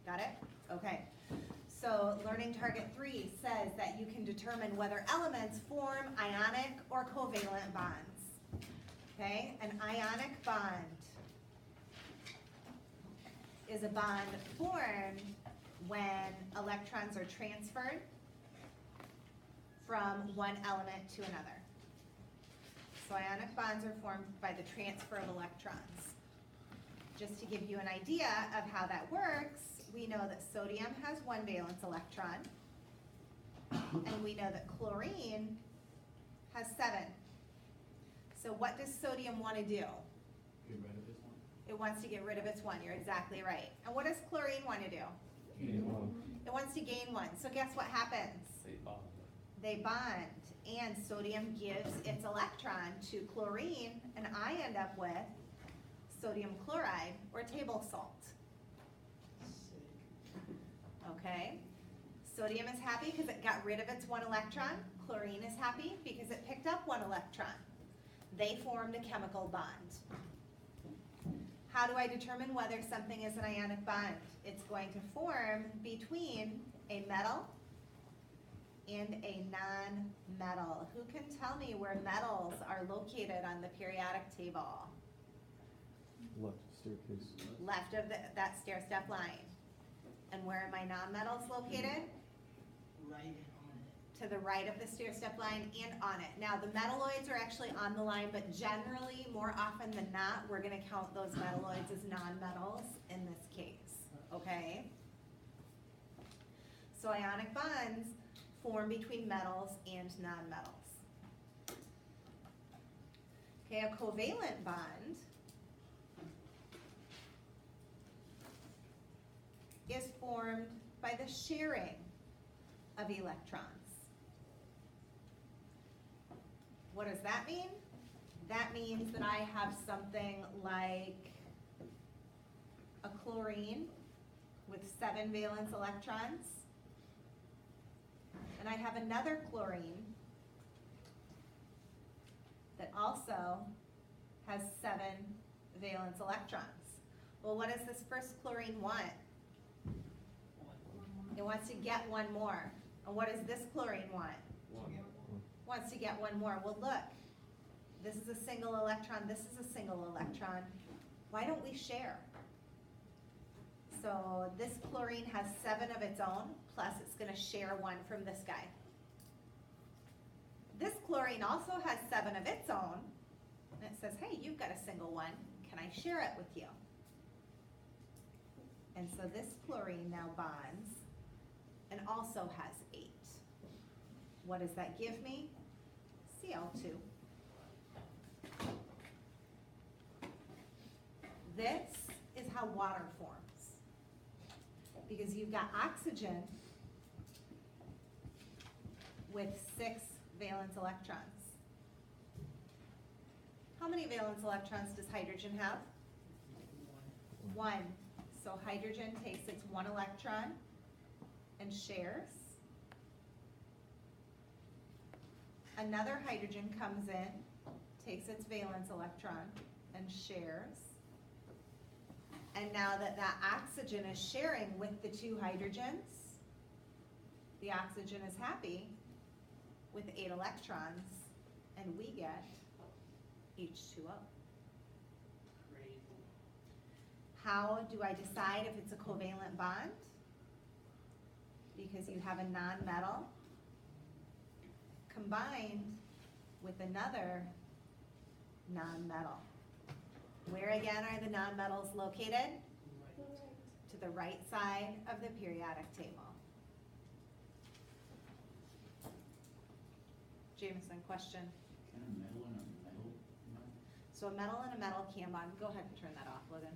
Got it? Okay. So learning target 3 says that you can determine whether elements form ionic or covalent bonds. Okay, an ionic bond is a bond formed when electrons are transferred from one element to another. So ionic bonds are formed by the transfer of electrons. Just to give you an idea of how that works, we know that sodium has one valence electron, and we know that chlorine has 7. So what does sodium want to do? Get rid of this one. It wants to get rid of its 1, you're exactly right. And what does chlorine want to do? Gain one. It wants to gain 1. So guess what happens? They bond. They bond, and sodium gives its electron to chlorine, and I end up with sodium chloride or table salt. Okay? Sodium is happy because it got rid of its 1 electron. Chlorine is happy because it picked up 1 electron. They formed a chemical bond. How do I determine whether something is an ionic bond? It's going to form between a metal and a non-metal. Who can tell me where metals are located on the periodic table? Left staircase. Left of that stair-step line. And where are my non-metals located? Right on it. To the right of the stair-step line and on it. Now, the metalloids are actually on the line, but generally, more often than not, we're gonna count those metalloids as non-metals in this case, okay? So ionic bonds form between metals and non-metals. Okay, a covalent bond is formed by the sharing of electrons. What does that mean? That means that I have something like a chlorine with 7 valence electrons, and I have another chlorine that also has 7 valence electrons. Well, what does this first chlorine want? It wants to get 1 more. And what does this chlorine want? One. Wants to get 1 more. Well, look, this is a single electron, this is a single electron. Why don't we share? So this chlorine has 7 of its own, plus it's gonna share 1 from this guy. This chlorine also has 7 of its own, and it says, hey, you've got a single one, can I share it with you? And so this chlorine now bonds and also has 8. What does that give me? Cl2. This is how water forms. Because you've got oxygen with 6 valence electrons. How many valence electrons does hydrogen have? 1. So hydrogen takes its 1 electron and shares. Another hydrogen comes in, takes its valence electron and shares. And now that that oxygen is sharing with the 2 hydrogens, the oxygen is happy with 8 electrons, and we get H2O. Crazy. How do I decide if it's a covalent bond? Because you have a non-metal combined with another non-metal. Where again are the non-metals located? Right. To the right side of the periodic table. Jameson, question? Can a metal and a metal bond? So a metal and a metal can bond. Go ahead and turn that off, Logan.